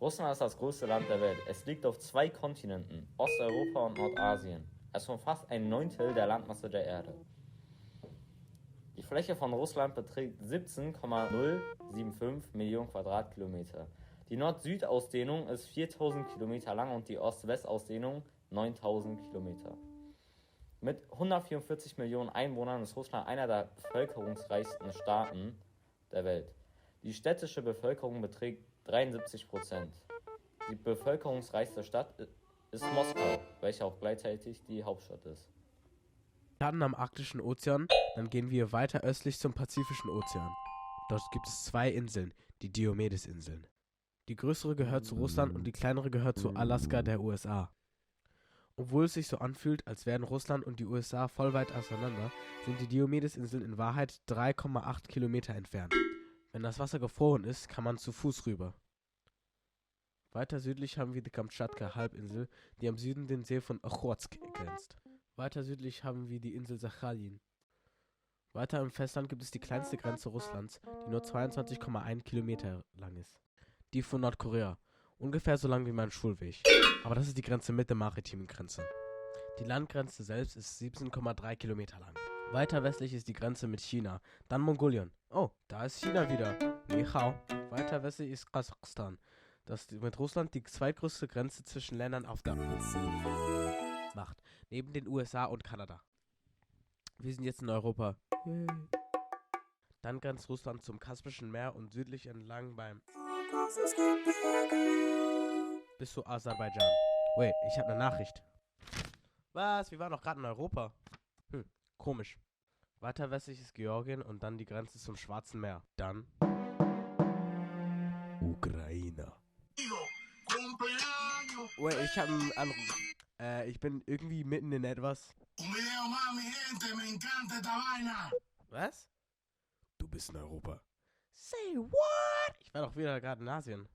Russland ist das größte Land der Welt. Es liegt auf 2 Kontinenten, Osteuropa und Nordasien. Es umfasst ein Neuntel der Landmasse der Erde. Die Fläche von Russland beträgt 17,075 Millionen Quadratkilometer. Die Nord-Süd-Ausdehnung ist 4000 Kilometer lang und die Ost-West-Ausdehnung 9000 Kilometer. Mit 144 Millionen Einwohnern ist Russland einer der bevölkerungsreichsten Staaten der Welt. Die städtische Bevölkerung beträgt 73%. Die bevölkerungsreichste Stadt ist Moskau, welche auch gleichzeitig die Hauptstadt ist. Starten am Arktischen Ozean, dann gehen wir weiter östlich zum Pazifischen Ozean. Dort gibt es 2 Inseln, die Diomedes-Inseln. Die größere gehört zu Russland und die kleinere gehört zu Alaska der USA. Obwohl es sich so anfühlt, als wären Russland und die USA voll weit auseinander, sind die Diomedes-Inseln in Wahrheit 3,8 Kilometer entfernt. Wenn das Wasser gefroren ist, kann man zu Fuß rüber. Weiter südlich haben wir die Kamtschatka-Halbinsel, die am Süden den See von Ochotsk grenzt. Weiter südlich haben wir die Insel Sachalin. Weiter im Festland gibt es die kleinste Grenze Russlands, die nur 22,1 Kilometer lang ist. Die von Nordkorea, ungefähr so lang wie mein Schulweg. Aber das ist die Grenze mit der maritimen Grenze. Die Landgrenze selbst ist 17,3 Kilometer lang. Weiter westlich ist die Grenze mit China, dann Mongolien. Oh, da ist China wieder. Ni hao. Weiter westlich ist Kasachstan, das mit Russland die zweitgrößte Grenze zwischen Ländern auf der macht, neben den USA und Kanada. Wir sind jetzt in Europa. Yay. Dann grenzt Russland zum Kaspischen Meer und südlich entlang bis zu Aserbaidschan. Wait, ich habe eine Nachricht. Was? Wir waren doch gerade in Europa. Komisch. Weiter westlich ist Georgien und dann die Grenze zum Schwarzen Meer. Dann Ukraine. Wait, ich habe einen Anruf. Ich bin irgendwie mitten in etwas. Was? Du bist in Europa. Say what? Ich war doch wieder gerade in Asien.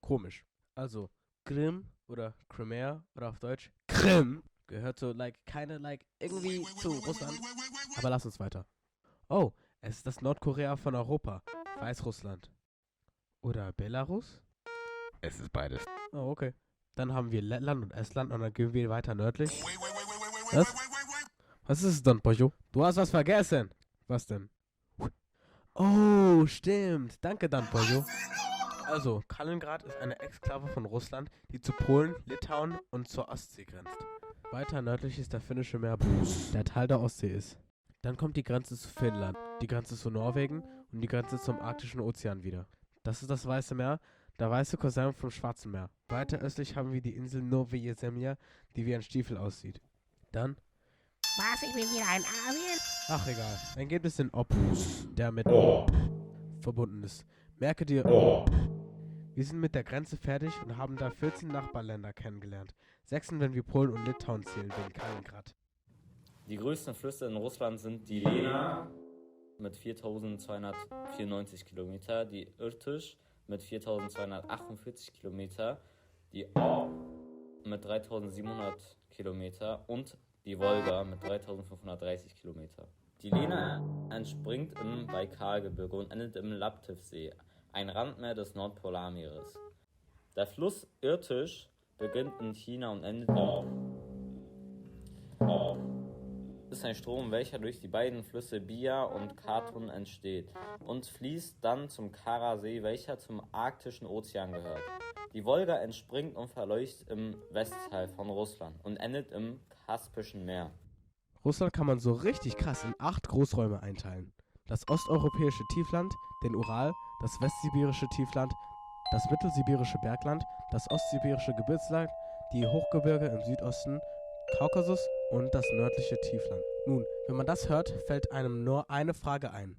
Komisch. Also, Krim oder Crimea oder auf Deutsch Krim gehört so, irgendwie zu Russland. Aber lass uns weiter. Oh, es ist das Nordkorea von Europa. Weißrussland. Oder Belarus? Es ist beides. Oh, okay. Dann haben wir Lettland und Estland und dann gehen wir weiter nördlich. Was? Was ist es dann, Pocho? Du hast was vergessen. Was denn? Oh, stimmt. Danke dann, Pocho. Also, Kaliningrad ist eine Exklave von Russland, die zu Polen, Litauen und zur Ostsee grenzt. Weiter nördlich ist der Finnische Meerbus, der Teil der Ostsee ist. Dann kommt die Grenze zu Finnland, die Grenze zu Norwegen und die Grenze zum Arktischen Ozean wieder. Das ist das Weiße Meer, der weiße Cousin vom Schwarzen Meer. Weiter östlich haben wir die Insel Novaya Zemlja, die wie ein Stiefel aussieht. Dann... Was, ich bin wieder in Asien? Ach egal, dann gibt es den Opus, der mit verbunden ist. Merke dir, wir sind mit der Grenze fertig und haben da 14 Nachbarländer kennengelernt. 6, wenn wir Polen und Litauen zählen, wegen Kaliningrad. Die größten Flüsse in Russland sind die Lena mit 4294 Kilometer, die Irtysch mit 4248 Kilometer, die Ob mit 3700 Kilometer und die Wolga mit 3530 Kilometer. Die Lena entspringt im Baikalgebirge und endet im Laptevsee, ein Randmeer des Nordpolarmeeres. Der Fluss Irtysch beginnt in China und endet ist ein Strom, welcher durch die beiden Flüsse Bia und Katun entsteht und fließt dann zum Karasee, welcher zum Arktischen Ozean gehört. Die Wolga entspringt und verläuft im Westteil von Russland und endet im Kaspischen Meer. Russland kann man so richtig krass in 8 Großräume einteilen. Das osteuropäische Tiefland, den Ural, das westsibirische Tiefland, das mittelsibirischen Bergland, das ostsibirische Gebirgsland, die Hochgebirge im Südosten, Kaukasus und das nördliche Tiefland. Nun, wenn man das hört, fällt einem nur eine Frage ein.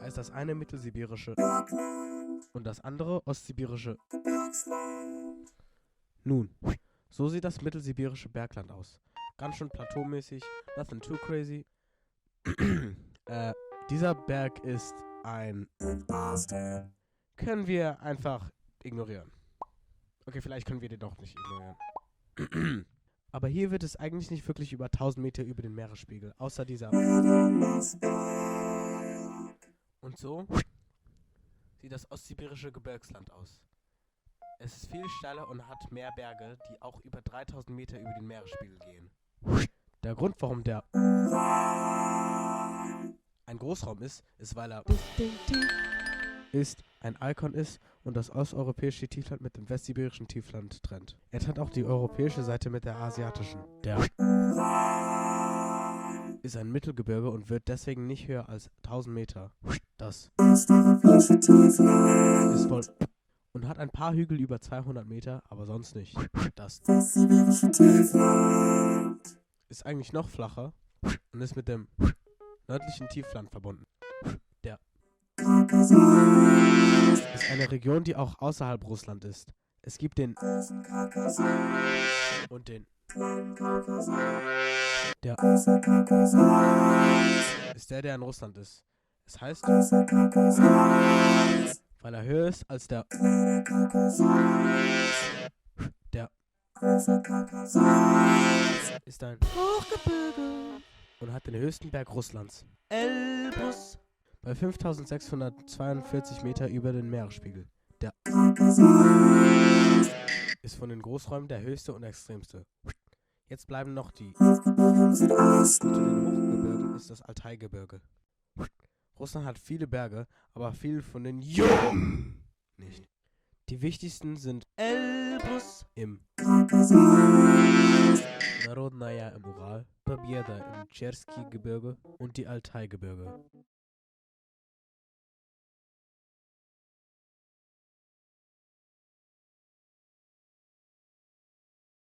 Heißt das eine mittelsibirischen und das andere ostsibirische? Nun, so sieht das mittelsibirischen Bergland aus. Ganz schön plateaumäßig, nothing too crazy. Dieser Berg ist ein... Können wir einfach ignorieren. Okay, vielleicht können wir den doch nicht ignorieren. Aber hier wird es eigentlich nicht wirklich über 1000 Meter über den Meeresspiegel, außer dieser... Und so sieht das ostsibirische Gebirgsland aus. Es ist viel steiler und hat mehr Berge, die auch über 3000 Meter über den Meeresspiegel gehen. Der Grund, warum der ein Großraum ist, weil er ein Icon ist und das osteuropäische Tiefland mit dem westsibirischen Tiefland trennt. Er trennt auch die europäische Seite mit der asiatischen. Der ist ein Mittelgebirge und wird deswegen nicht höher als 1000 Meter. Das ist voll und hat ein paar Hügel über 200 Meter, aber sonst nicht. Das ist eigentlich noch flacher und ist mit dem nördlichen Tiefland verbunden. Der ist eine Region, die auch außerhalb Russland ist. Es gibt den und den der ist der in Russland ist. Es heißt, weil er höher ist als der ist ein Hochgebirge und hat den höchsten Berg Russlands. Elbrus. Bei 5642 Meter über den Meeresspiegel. Der ist von den Großräumen der höchste und extremste. Jetzt bleiben noch die. Unter den Hochgebirgen ist das Altaigebirge. Russland hat viele Berge, aber viele von den jungen nicht. Die wichtigsten sind Elbrus im Narodnaya im Ural, Pobjeda im Tscherski-Gebirge und die Altaigebirge.